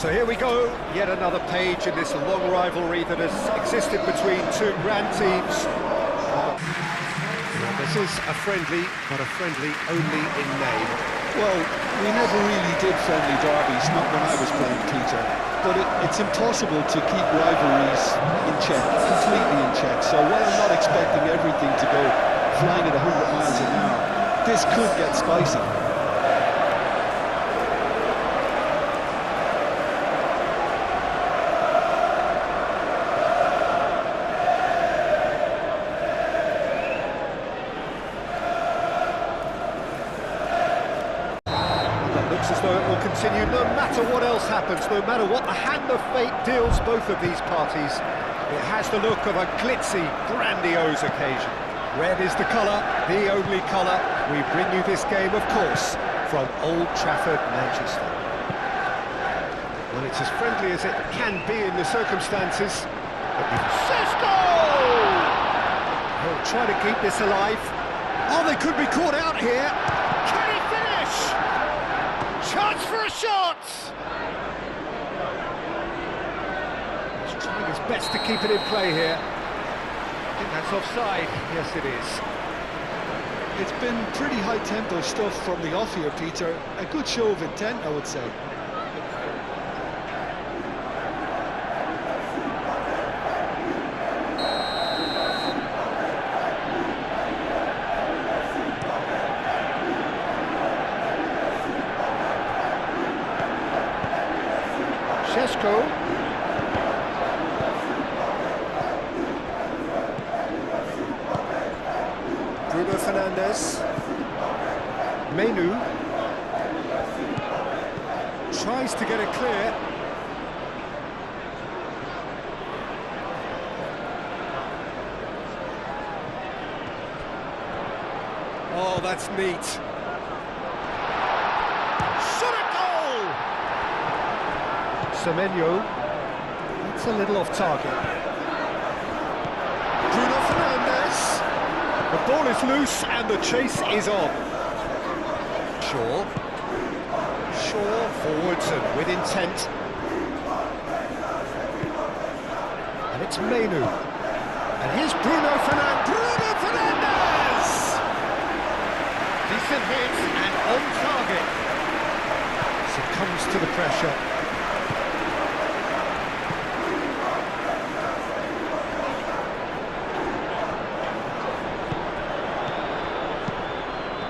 So here we go, yet another page in this long rivalry that has existed between two grand teams. Well, this is a friendly, but a friendly only in name. Well, we never really did friendly derbies, not when I was playing, Peter. But it's impossible to keep rivalries in check, completely in check. So while I'm not expecting everything to go flying at 100 miles an hour, this could get spicy. Looks as though it will continue no matter what else happens, no matter what the hand of fate deals both of these parties. It has the look of a glitzy, grandiose occasion. Red is the colour, the only colour. We bring you this game, of course, from Old Trafford, Manchester. Well, it's as friendly as it can be in the circumstances. Sesko! He'll try to keep this alive. Oh, they could be caught out here. Can he finish? Chance for a shot! He's trying his best to keep it in play here. I think that's offside. Yes, it is. It's been pretty high-tempo stuff from the off here, Peter. A good show of intent, I would say. Sesko. Bruno Fernandes. Menu. Tries to get it clear. Oh, that's neat. Shot at goal! Semenyo. It's a little off target. Bruno Fernandes. The ball is loose and the chase is on. Shaw. Shaw forwards and with intent. And it's Menu. And here's Bruno Fernandes. Bruno Fernandes! Decent hit and on target. Succumbs to the pressure.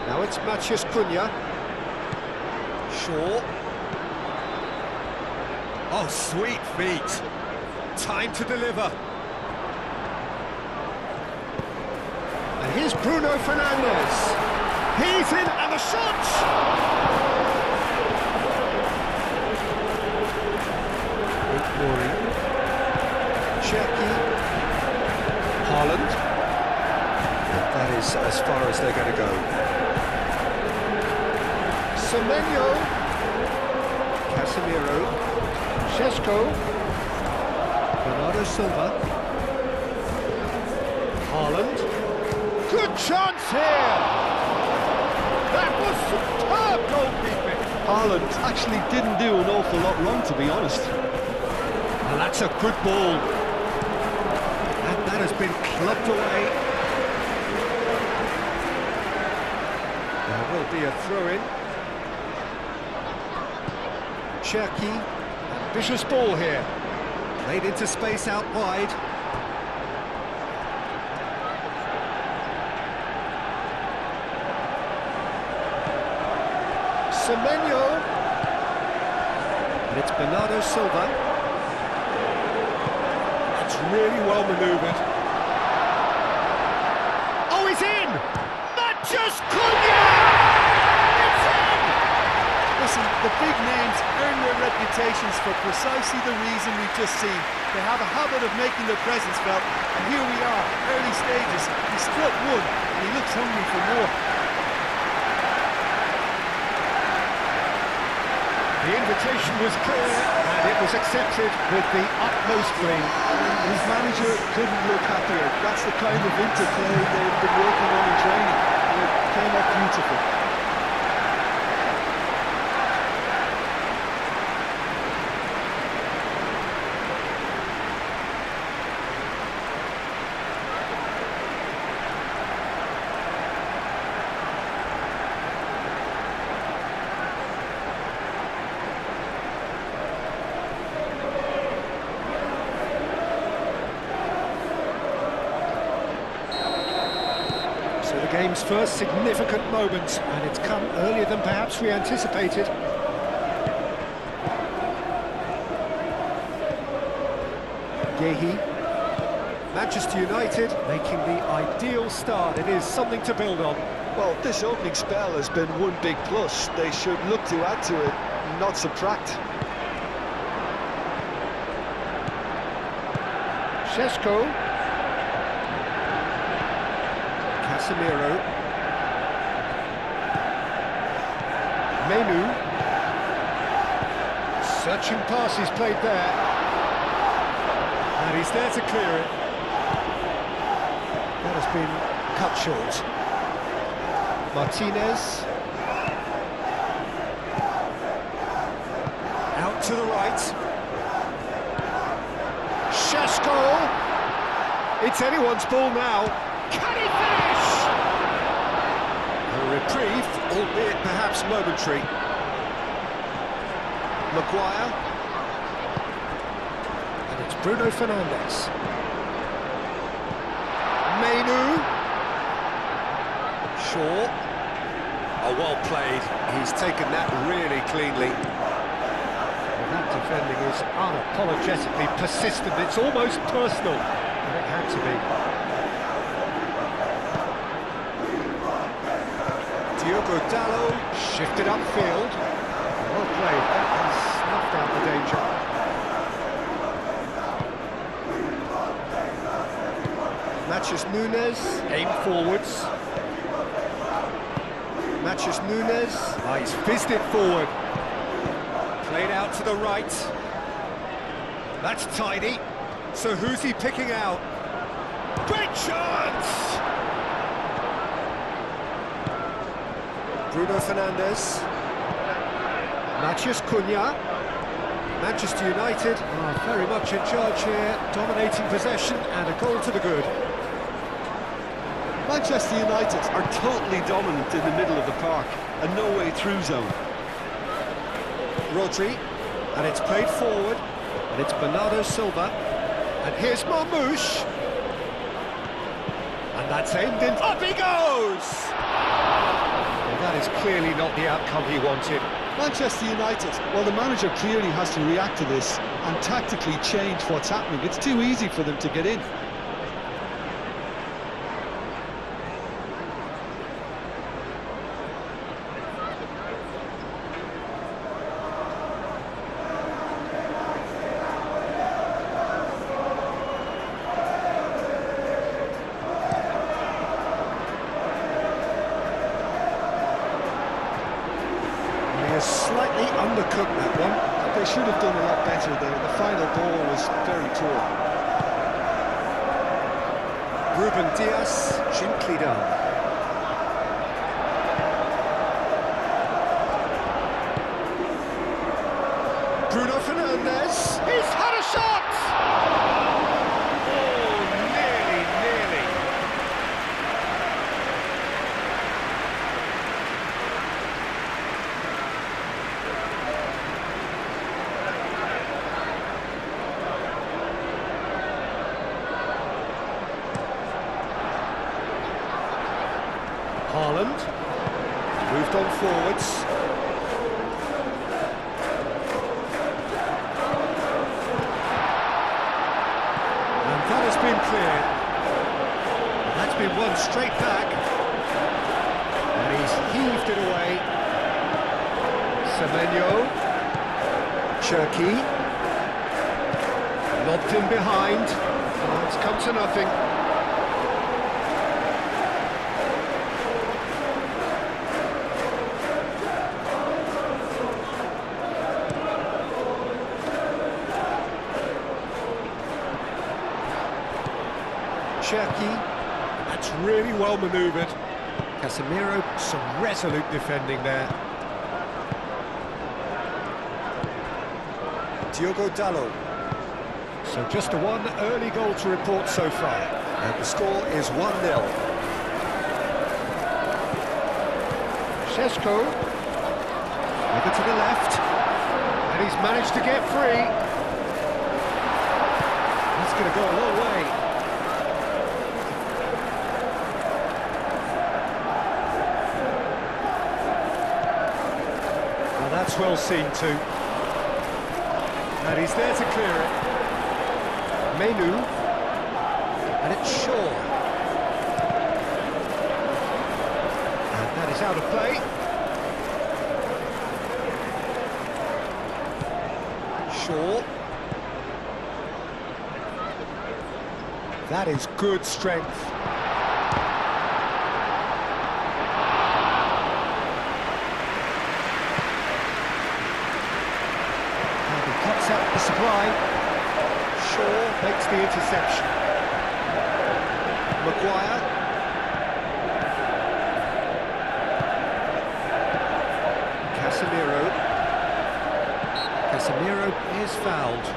Now it's Matheus Cunha. Shaw. Oh, sweet feet. Time to deliver. And here's Bruno Fernandes. He's in and the shot! Cherki. Haaland. That is as far as they're going to go. Semenyo. Casemiro. Sesko. Bernardo Silva. Haaland. Good chance here! That was superb goalkeeping! Haaland actually didn't do an awful lot wrong, to be honest. Well, that's a good ball. And that has been clubbed away. There will be a throw-in. Cherki. Ambitious ball here. Played into space out wide. Semenyo. And it's Bernardo Silva. It's really well manoeuvred. Oh, he's in! Matheus Cunha! It's in! Listen, the big names earn their reputations for precisely the reason we've just seen. They have a habit of making their presence felt, and here we are, early stages. He struck one, and he looks hungry for more. The invitation was clear, and it was accepted with the utmost glee. His manager couldn't look happier. That's the kind of interplay they've been working on in training. And it came up beautiful. game's first significant moment, and it's come earlier than perhaps we anticipated. Gehi. Manchester United making the ideal start. It is something to build on. Well, this opening spell has been one big plus. They should look to add to it, not subtract. Šeško. Casemiro. Menu. Searching pass is played there. And he's there to clear it. That has been cut short. Martinez. Out to the right. Šeško. It's anyone's ball now. Can he finish? A reprieve, albeit perhaps momentary. Maguire. And it's Bruno Fernandes. Menu. Shaw. Oh, well played. He's taken that really cleanly. Well, that defending is unapologetically persistent. It's almost personal. And it had to be. Diogo Dalot shifted upfield. Well played. That has snuffed out the danger. Matheus Nunes aimed forwards. Matheus Nunes, he's fizzed it forward. Played out to the right. That's tidy. So who's he picking out? Great chance! Bruno Fernandes. Matheus Cunha. Manchester United are very much in charge here, dominating possession and a goal to the good. Manchester United are totally dominant in the middle of the park, a no-way-through zone. Rodri, and it's played forward, and it's Bernardo Silva, and here's Marmoush, and that's aimed in. Up he goes! Well, that is clearly not the outcome he wanted. Manchester United, well, the manager clearly has to react to this and tactically change what's happening. It's too easy for them to get in. Slightly undercooked that one. They should have done a lot better there. The final ball was very poor. Ruben Dias, gently done. Bruno Fernandes, he's had a shot! Oh, nearly. Haaland, moved on forwards. And that has been cleared. And that's been won straight back. And he's heaved it away. Semenyo. Cherki. Lobbed in behind. Oh, it's come to nothing. Cherki, that's really well manoeuvred. Casemiro, some resolute defending there. Diogo Dalot. So just a one early goal to report so far. And the score is 1-0. Šeško, over to the left. And he's managed to get free. That's going to go a long way. well seen too. And he's there to clear it. Menu. And it's Shaw. And that is out of play. Shaw. That is good strength. And he cuts out the supply. Shaw makes the interception. Maguire. Casemiro. Casemiro is fouled.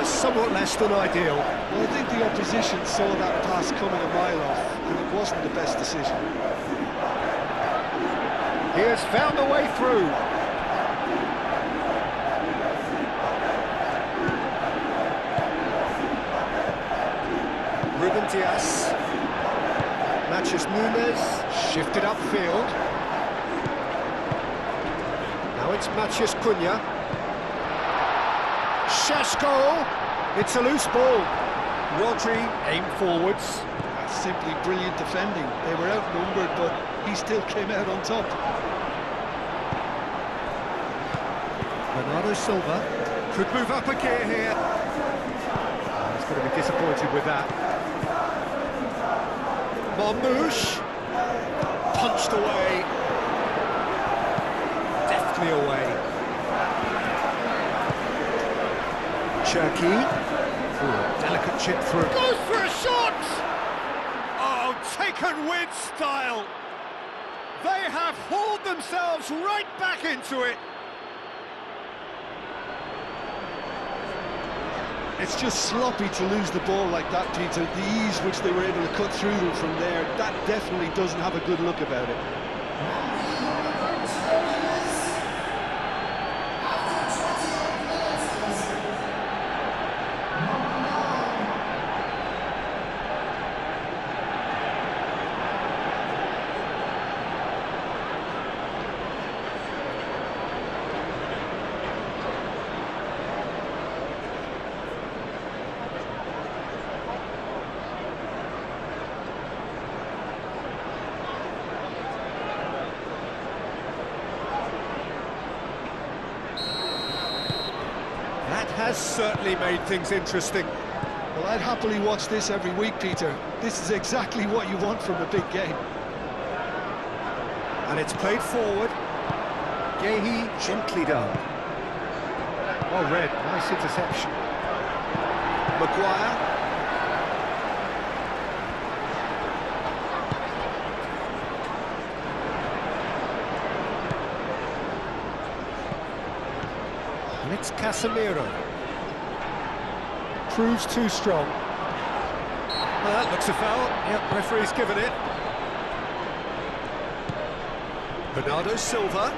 Is somewhat less than ideal. Well, I think the opposition saw that pass coming a mile off, and it wasn't the best decision. He has found a way through. Ruben Dias. Matches Nunes. Shifted upfield. Now it's Mathias Cunha. Šeško, it's a loose ball. Rodri aimed forwards. That's simply brilliant defending. They were outnumbered, but he still came out on top. Bernardo Silva could move up a gear here. He's going to be disappointed with that. Marmoush punched away. Deftly away. Cherky, delicate chip through. Goes for a shot! Oh, taken with style. They have hauled themselves right back into it. It's just sloppy to lose the ball like that, Peter. The ease which they were able to cut through them from there, that definitely doesn't have a good look about it. That has certainly made things interesting. Well, I'd happily watch this every week, Peter. This is exactly what you want from a big game. And it's played forward. Gehi gently done. Oh, Red, nice interception. Maguire. And it's Casemiro. Proves too strong. Well, that looks a foul. Yep, referee's given it. Bernardo Silva.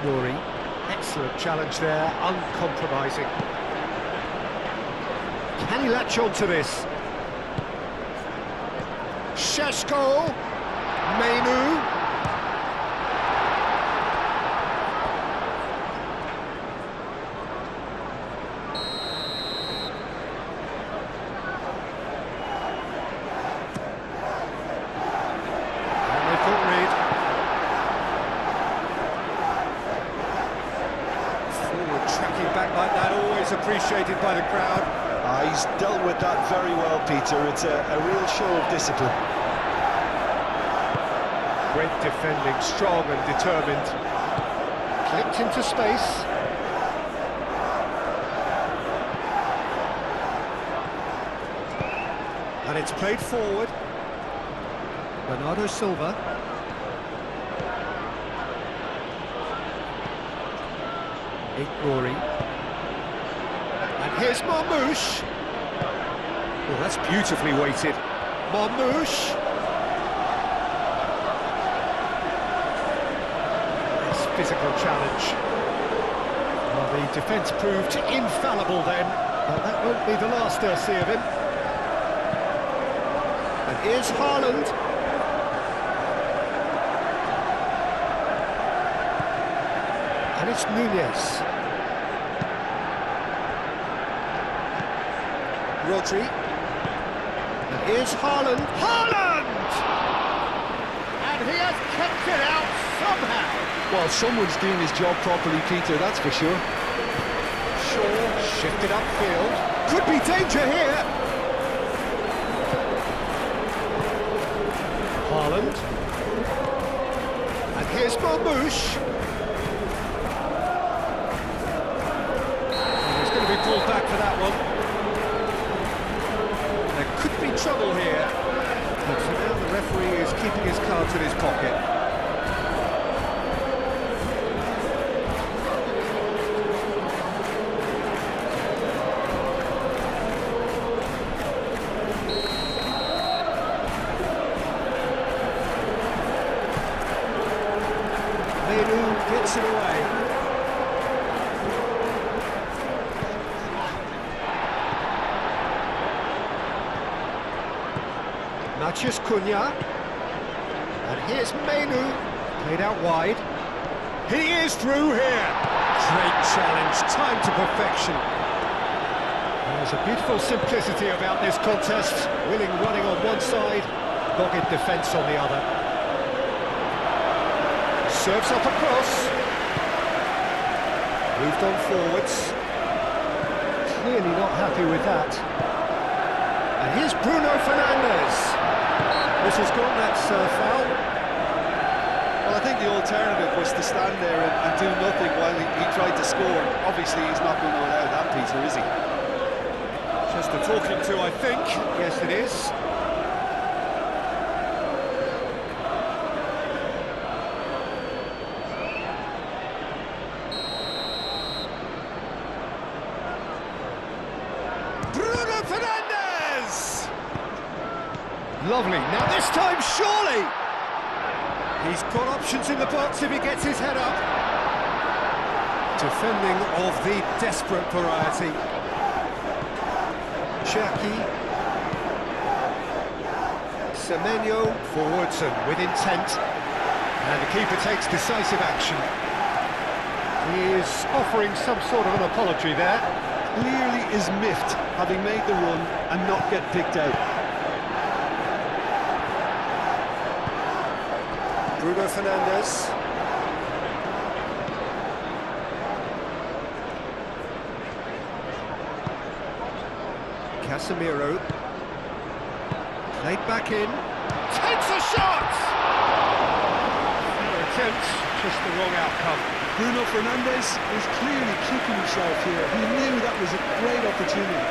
Nuri. Excellent challenge there, uncompromising. Can he latch on to this? Šeško. Menu. Back like that, always appreciated by the crowd. He's dealt with that very well, Peter. It's a real show of discipline. Great defending, strong and determined. Clipped into space. And it's played forward. Bernardo Silva. Rory. And here's Marmoush. Oh, that's beautifully weighted. Marmoush. Nice physical challenge. Well, the defence proved infallible then, but that won't be the last they'll see of him. And here's Haaland. And it's Nunez. Rodri. And here's Haaland. Haaland! And he has kept it out somehow. Well, someone's doing his job properly, Peter, that's for sure. Shaw shifted upfield. Could be danger here. Haaland. And here's Marmoush. He's going to be pulled back for that one. There could be trouble here. But for now the referee is keeping his cards in his pocket. Gets it away. Mathias Cunha. And here's Menu. Played out wide. He is through here. Great challenge, time to perfection. There's a beautiful simplicity about this contest. Willing running on one side, dogged defence on the other. Serves up across. Moved on forwards. Clearly not happy with that. And here's Bruno Fernandes. This has gone, that's foul. Well, I think the alternative was to stand there and do nothing while he tried to score. Obviously, he's not going to allow that, Peter, is he? Just a talking to, I think. Yes, it is. Fernandes! Lovely. Now this time, surely! He's got options in the box if he gets his head up. Defending of the desperate variety. Cherki. Semenyo forwards and with intent. And the keeper takes decisive action. He is offering some sort of an apology there. Clearly is miffed, having made the run and not get picked out. Bruno Fernandes. Casemiro. Played back in. Takes a shot! Fair attempt, just the wrong outcome. Bruno Fernandes is clearly kicking himself here. He knew that was a great opportunity.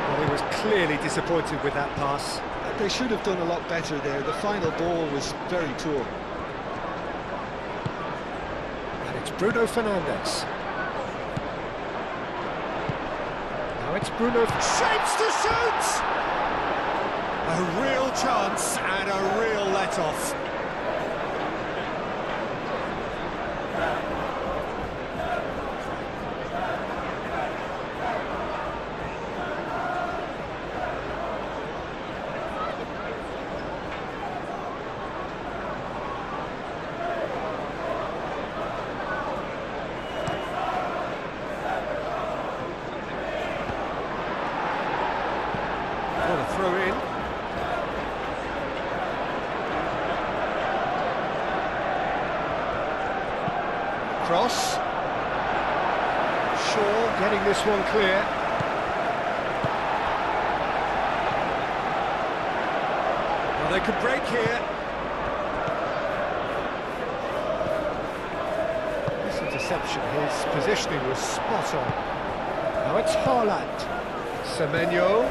Well, he was clearly disappointed with that pass. They should have done a lot better there. The final ball was very poor. And it's Bruno Fernandes. Now it's Bruno. Shapes to shoot! A real chance and a real let-off. What a throw in. Cross. Shaw getting this one clear. Well, they could break here. interception. His positioning was spot on. Now it's Haaland. Semenyo.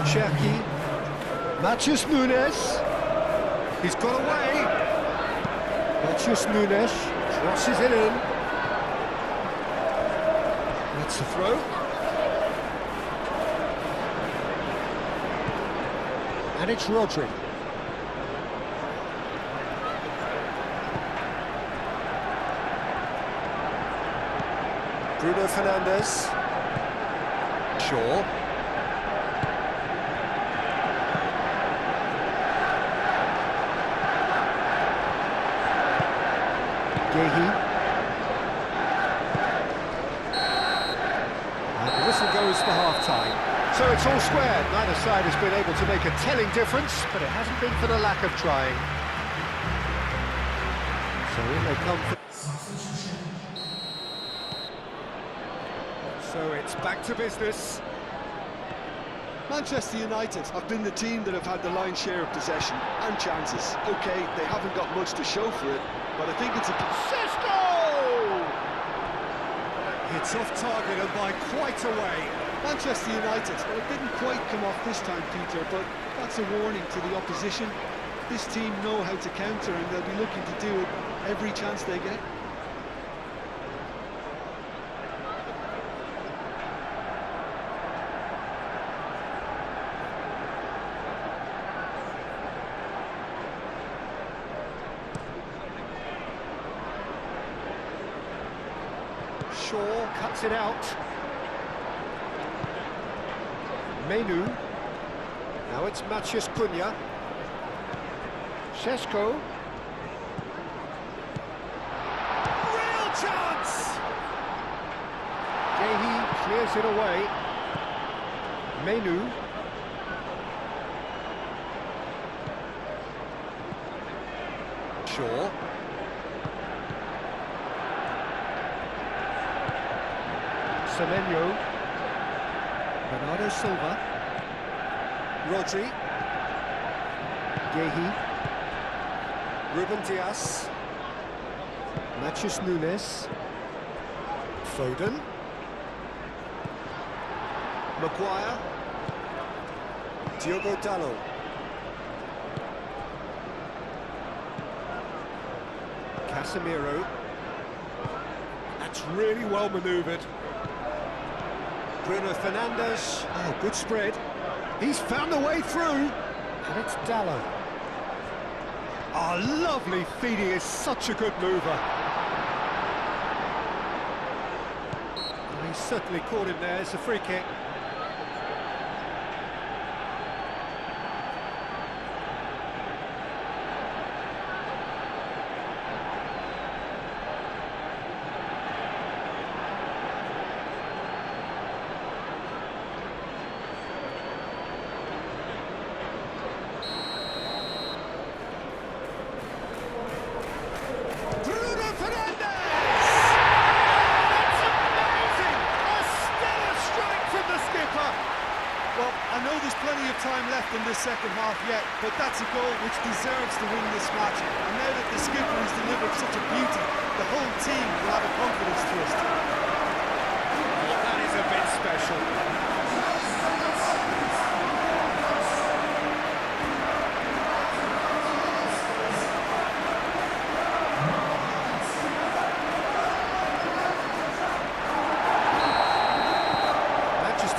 Cherki. Matheus Nunes. He's got away. Matheus Nunes crosses it in. That's the throw. And it's Rodri. Bruno Fernandes. Shaw. Gehi. And the whistle goes for half-time. So it's all square. Neither side has been able to make a telling difference, but it hasn't been for the lack of trying. So in they come for... So it's back to business. Manchester United have been the team that have had the lion's share of possession and chances. OK, they haven't got much to show for it, but I think it's a... Sesko! It's off target and by quite a way. Manchester United, well, it didn't quite come off this time, Peter, but that's a warning to the opposition. This team know how to counter and they'll be looking to do it every chance they get. Shaw cuts it out. Menu. Now it's Matheus Cunha. Sesko. Real chance! Gehi clears it away. Menu. Shaw. Semenyo. Bernardo Silva. Rodri. Gehi. Ruben Dias. Matheus Nunes. Foden. Maguire. Diogo Dalot. Casemiro. That's really well manoeuvred. Bruno Fernandes. Oh, good spread. He's found the way through. And it's Dalot. Oh, lovely feet. He is such a good mover. And he's certainly caught him there. It's a free kick. Well, I know there's plenty of time left in this second half yet, but that's a goal which deserves to win this match. And now that the skipper has delivered such a beauty, the whole team will have a confidence twist. Oh, that is a bit special.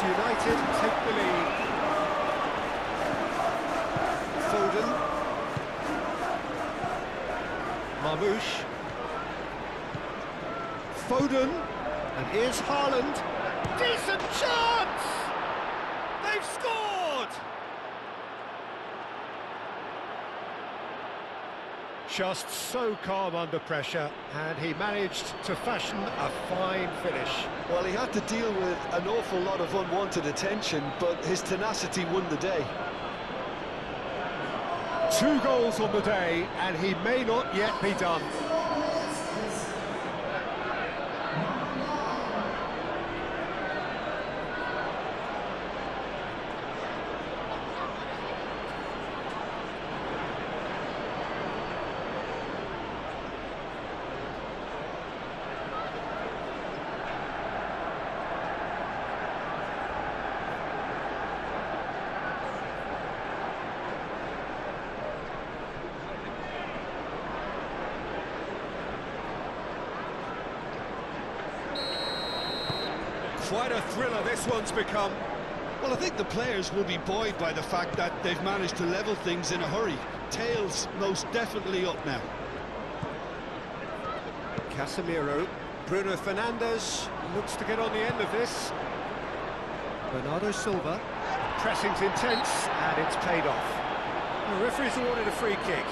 United take the lead. Foden. Marmoush. Foden. And here's Haaland. Decent chance! They've scored! Just so calm under pressure, and he managed to fashion a fine finish. Well, he had to deal with an awful lot of unwanted attention, but his tenacity won the day. 2 goals on the day, and he may not yet be done. Quite a thriller this one's become. Well, I think the players will be buoyed by the fact that they've managed to level things in a hurry. Tails most definitely up now. Casemiro, Bruno Fernandes looks to get on the end of this. Bernardo Silva, pressing's intense, and it's paid off. The referee's awarded a free kick.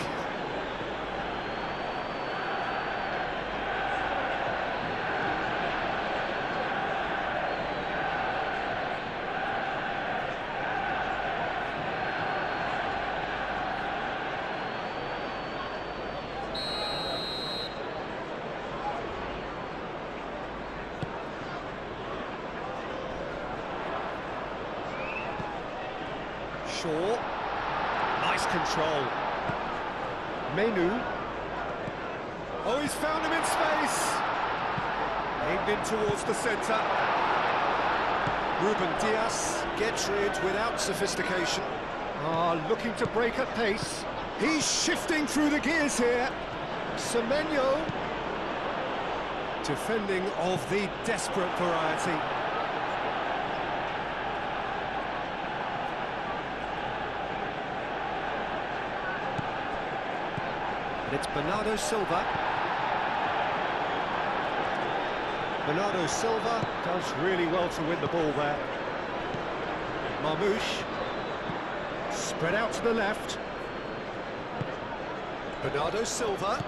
Shaw, nice control. Menu. Oh, he's found him in space. Aimed in towards the centre. Ruben Dias gets rid without sophistication. Looking to break at pace. He's shifting through the gears here. Semenyo. Defending of the desperate variety. And it's Bernardo Silva. Bernardo Silva does really well to win the ball there. Marmoush. Spread out to the left. Bernardo Silva.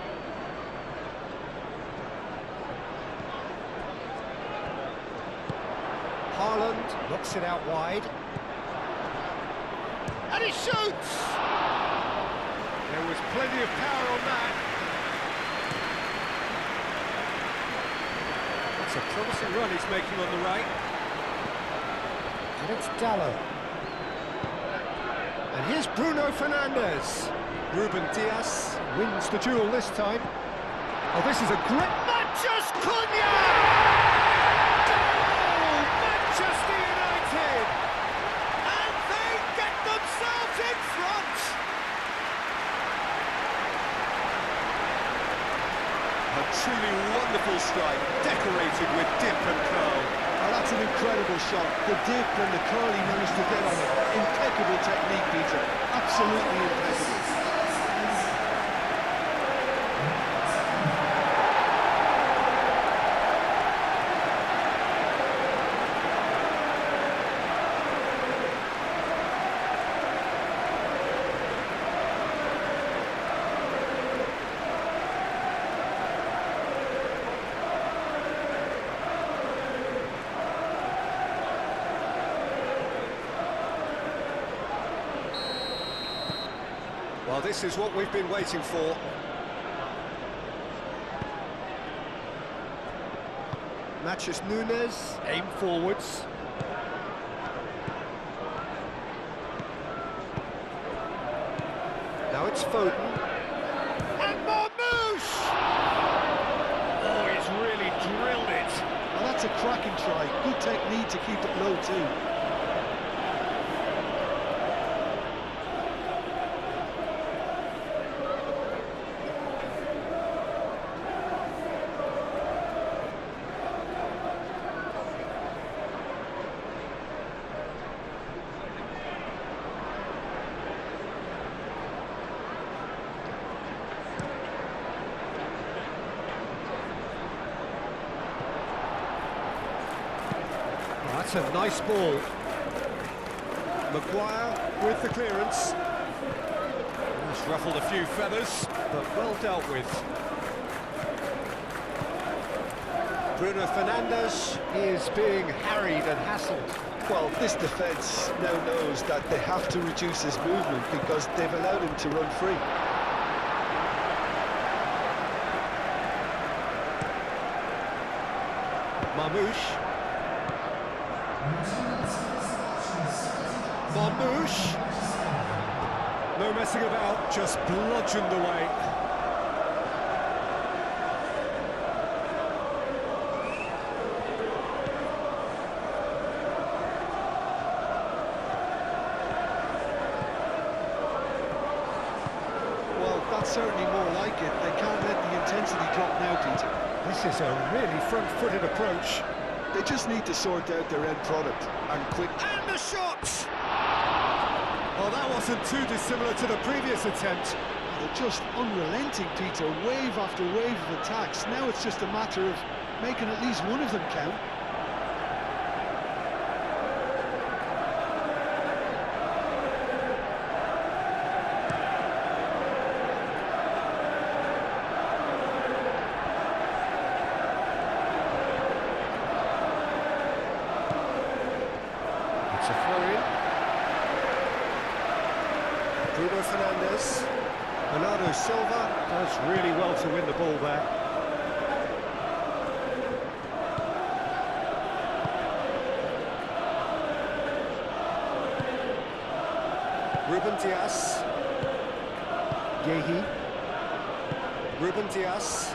Haaland knocks it out wide. And he shoots! There was plenty of power on that. That's a promising run he's making on the right. And it's Dallo. And here's Bruno Fernandes. Ruben Dias wins the duel this time. Oh, this is a great... Manchester Cunha! Goal! Manchester United! And they get themselves in front! A truly wonderful strike, decorated with dip and curl. Oh, that's an incredible shot. The dip and the curl he managed to get on it. Impeccable technique, Peter. Absolutely impeccable. Well, this is what we've been waiting for. Matches Nunes, aim forwards. Now it's Foden. And Marmoush! Oh, he's really drilled it. Well, that's a cracking try. Good technique to keep it low too. That's a nice ball. Maguire with the clearance. He's ruffled a few feathers, but well dealt with. Bruno Fernandes is being harried and hassled. Well, this defence now knows that they have to reduce his movement because they've allowed him to run free. Marmoush. Marmoush. No messing about, just bludgeoned away. Well, that's certainly more like it. They can't let the intensity drop now, Peter. This is a really front-footed approach. They just need to sort out their end product, and quick. And the shot! Well, that wasn't too dissimilar to the previous attempt. They're just unrelenting, Peter, wave after wave of attacks. Now it's just a matter of making at least one of them count. It's a throw-in. Bruno Fernandes. Bernardo Silva does really well to win the ball there. Ruben Dias. Yehi. Ruben Dias.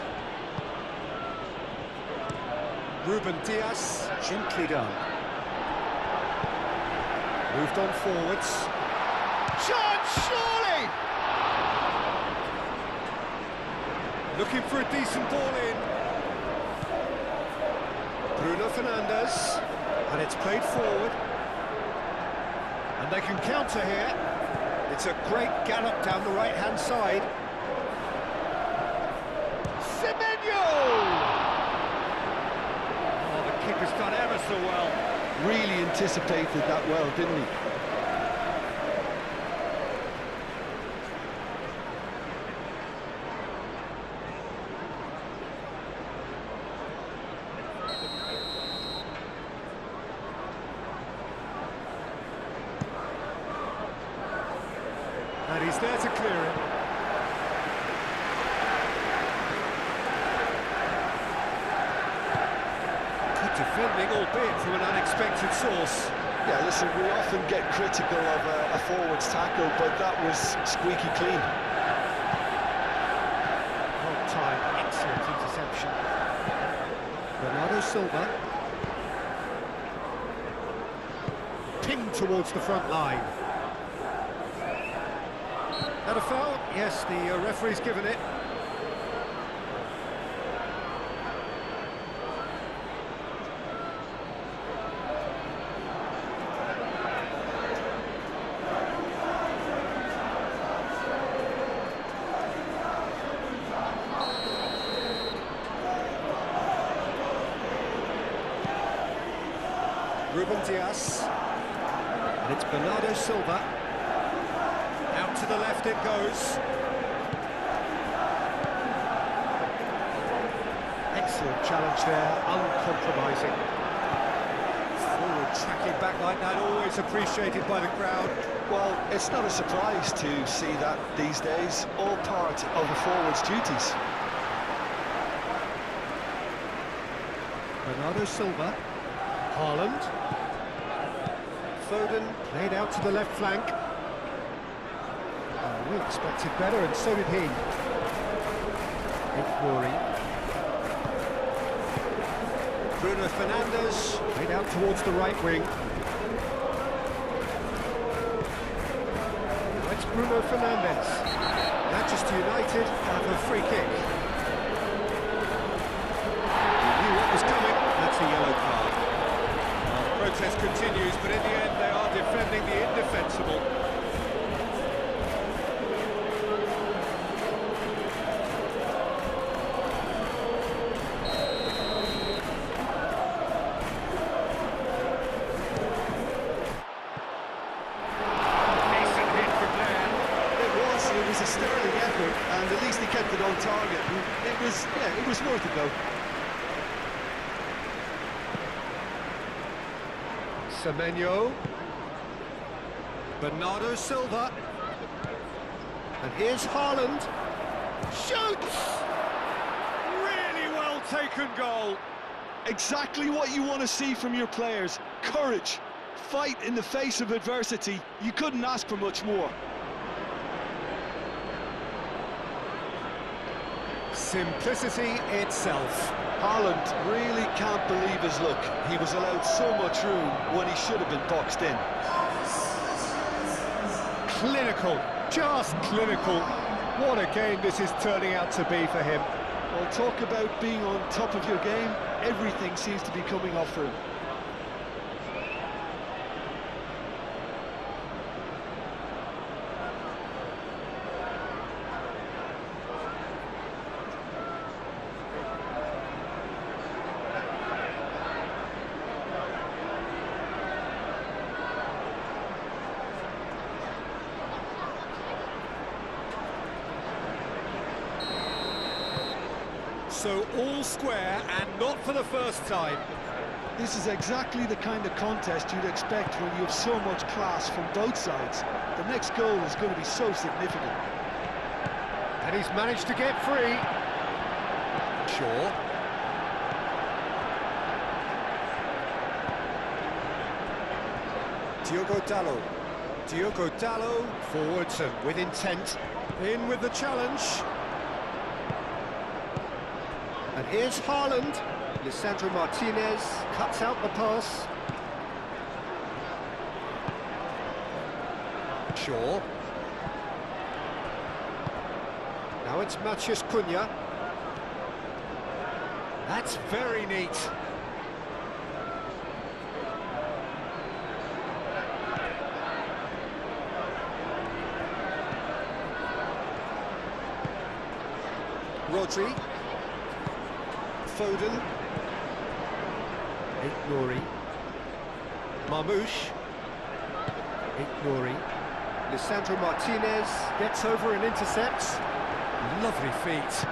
Ruben Dias. Gently done. Moved on forwards. Chance, surely! Looking for a decent ball in. Bruno Fernandes. And it's played forward. And they can counter here. It's a great gallop down the right-hand side. Semenyo! Oh, the keeper's done ever so well. Really anticipated that well, didn't he? And he's there to clear it. Good defending, albeit from an unexpected source. Yeah, listen, we often get critical of a forward's tackle, but that was squeaky clean. Long time, excellent interception. Bernardo Silva. Pinged towards the front line. That a foul? Yes, the referee's given it. Ruben Dias. And it's Bernardo Silva. Out to the left it goes. Excellent challenge there, uncompromising. Forward tracking back like that, always appreciated by the crowd. Well, it's not a surprise to see that these days, all part of a forward's duties. Bernardo Silva. Haaland. Foden played out to the left flank. Oh, we expected better, and so did he. Rory. Bruno Fernandes played out towards the right wing. It's Bruno Fernandes. Manchester United have a free kick. He knew what was coming. That's a yellow card. The protest continues, but in the end they are defending the indefensible. Decent hit from there. It was a sterling effort, and at least he kept it on target. And it was worth a go. Semenyo. Bernardo Silva. And here's Haaland. Shoots! Really well taken goal. Exactly what you want to see from your players. Courage. Fight in the face of adversity. You couldn't ask for much more. Simplicity itself. Haaland really can't believe his luck. He was allowed so much room when he should have been boxed in. Clinical, just clinical. What a game this is turning out to be for him. Well, talk about being on top of your game. Everything seems to be coming off for him. So all square, and not for the first time. This is exactly the kind of contest you'd expect when you have so much class from both sides. The next goal is going to be so significant. And he's managed to get free. Shaw. Diogo Dallo, forwards and with intent. In with the challenge. And here's Haaland. Lisandro Martinez cuts out the pass. Shaw. Now it's Matheus Cunha. That's very neat. Rodri. Foden. Nouri. Marmoush. Nouri. Lisandro Martinez gets over and intercepts. Lovely feet.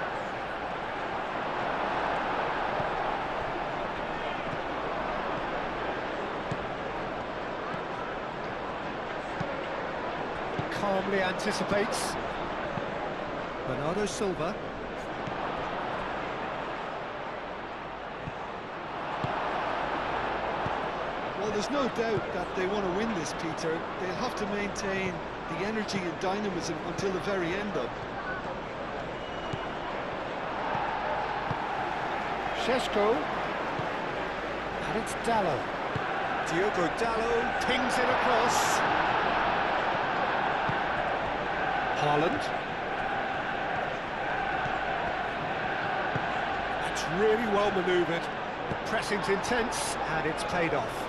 Calmly anticipates. Bernardo Silva. Well, there's no doubt that they want to win this, Peter. They'll have to maintain the energy and dynamism until the very end, though. Šeško. And it's Dallo. Diogo Dallo pings it across. Haaland. That's really well manoeuvred. Pressing's intense, and it's paid off.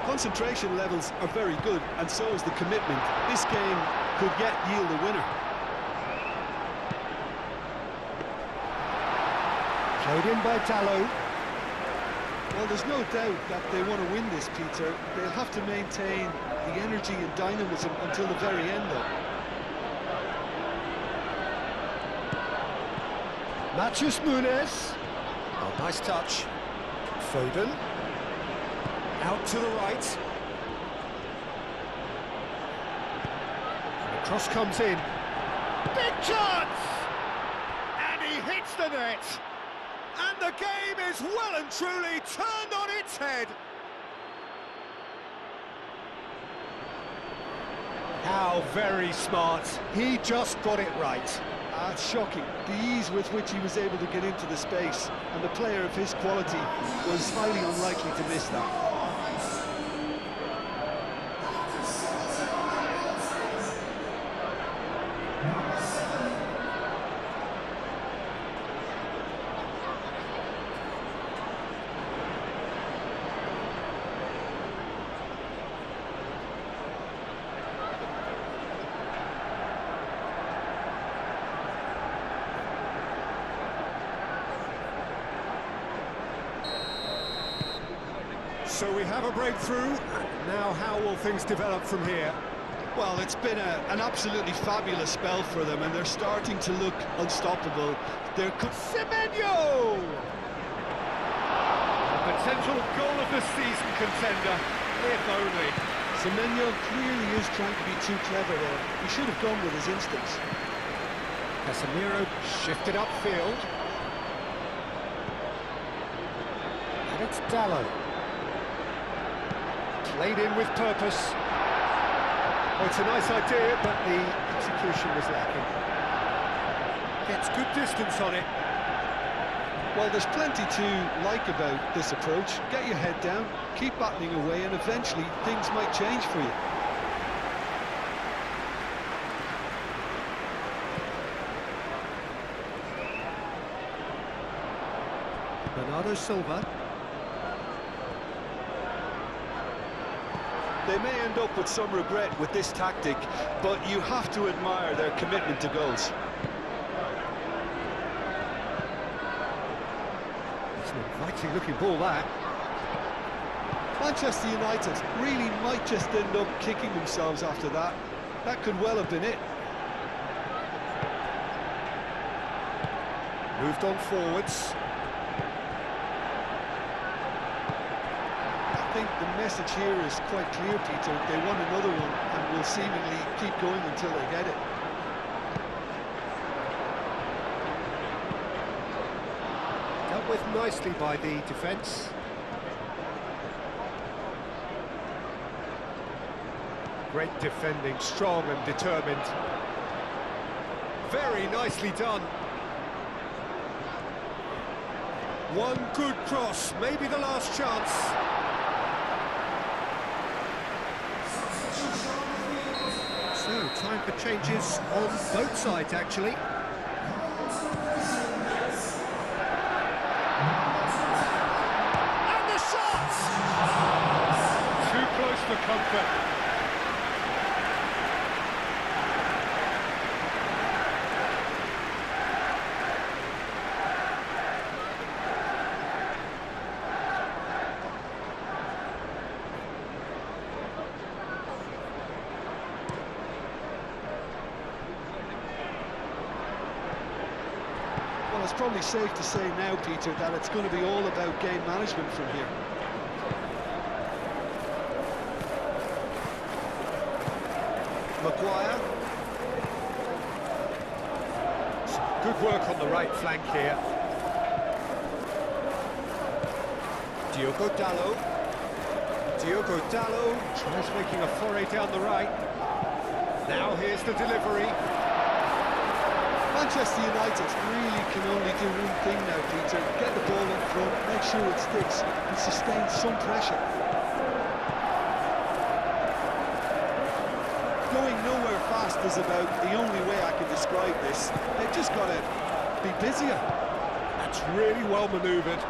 Concentration levels are very good, and so is the commitment. This game could yet yield a winner. Played in by Dallo. Well, there's no doubt that they want to win this, Peter. They'll have to maintain the energy and dynamism until the very end, though. Matheus Nunes. Oh, nice touch. Foden. Out to the right. And the cross comes in. Big chance! And he hits the net. And the game is well and truly turned on its head. How very smart. He just got it right. It's shocking, the ease with which he was able to get into the space, and the player of his quality was highly unlikely to miss that. So we have a breakthrough. Now how will things develop from here? Well, it's been an absolutely fabulous spell for them, and they're starting to look unstoppable. They're Semenyo! A potential goal of the season contender, if only. Semenyo clearly is trying to be too clever there. He should have gone with his instincts. Casemiro shifted upfield. And it's Dallo. Played in with purpose. Oh, it's a nice idea, but the execution was lacking. Gets good distance on it. Well, there's plenty to like about this approach. Get your head down, keep battling away, and eventually things might change for you. Bernardo Silva. They may end up with some regret with this tactic, but you have to admire their commitment to goals. It's an inviting looking ball, that. Manchester United really might just end up kicking themselves after that. That could well have been it. Moved on forwards. I think the message here is quite clear, Peter. They want another one and will seemingly keep going until they get it. Dealt with nicely by the defence. Great defending, strong and determined. Very nicely done. One good cross, maybe the last chance. So, time for changes on both sides, actually. And the shot! Too close for comfort. Well, it's probably safe to say now, Peter, that it's going to be all about game management from here. Maguire. Good work on the right flank here. Diogo Dallo tries making a foray down the right. Now here's the delivery. Manchester United really can only do one thing now, Peter. Get the ball in front, make sure it sticks, and sustain some pressure. Going nowhere fast is about the only way I can describe this. They've just got to be busier. That's really well manoeuvred.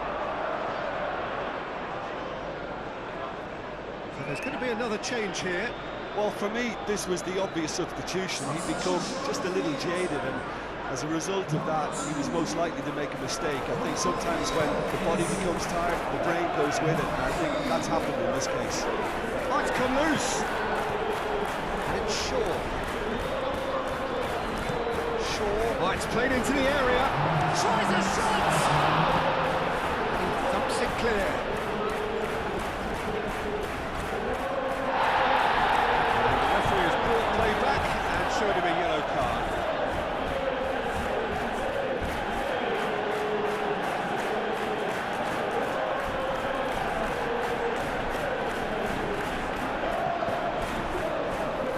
So there's going to be another change here. Well, for me, this was the obvious substitution. He'd become just a little jaded, and as a result of that, he was most likely to make a mistake. I think sometimes when the body becomes tired, the brain goes with it, and I think that's happened in this case. Might come loose. And it's Shaw. Oh, it's played into the area. Tries a shot! He thumps it clear. The referee has brought play back and showed him a yellow card.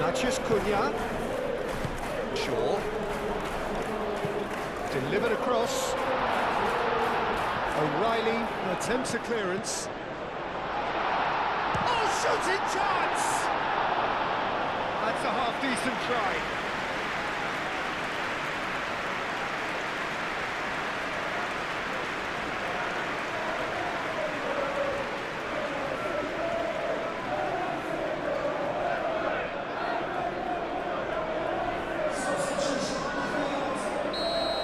Natchez Cunha. Shaw. Delivered across. O'Reilly attempts a clearance. Oh, shooting chance! That's a half-decent try.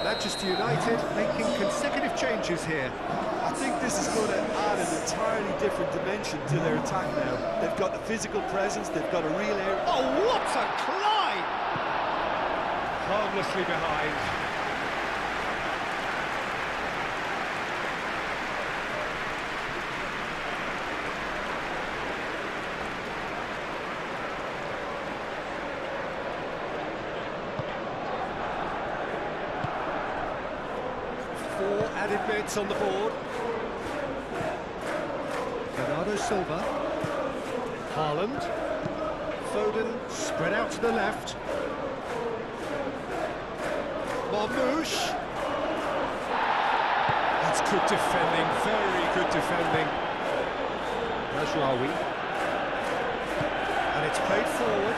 Manchester United making consecutive changes here. I think this is going to add an entirely different dimension to their attack now. They've got the physical presence, they've got a real air. Oh, what a climb! Harmlessly behind. Four added minutes on the board. Bernardo Silva. Haaland. Foden spread out to the left. Marmouche. That's good defending, very good defending. Rajrawi. And it's played forward.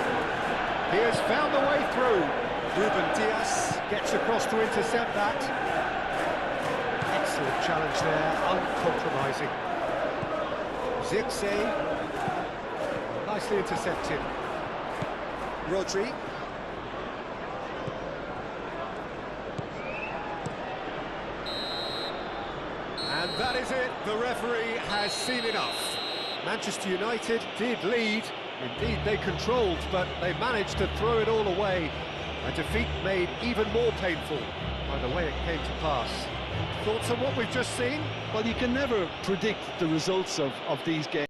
He has found the way through. Ruben Dias gets across to intercept that. Excellent challenge there, uncompromising. Zirkzee, nicely intercepted. Rodri. And that is it, the referee has seen enough. Manchester United did lead, indeed they controlled, but they managed to throw it all away. A defeat made even more painful by the way it came to pass. Thoughts on what we've just seen? Well, you can never predict the results of these games.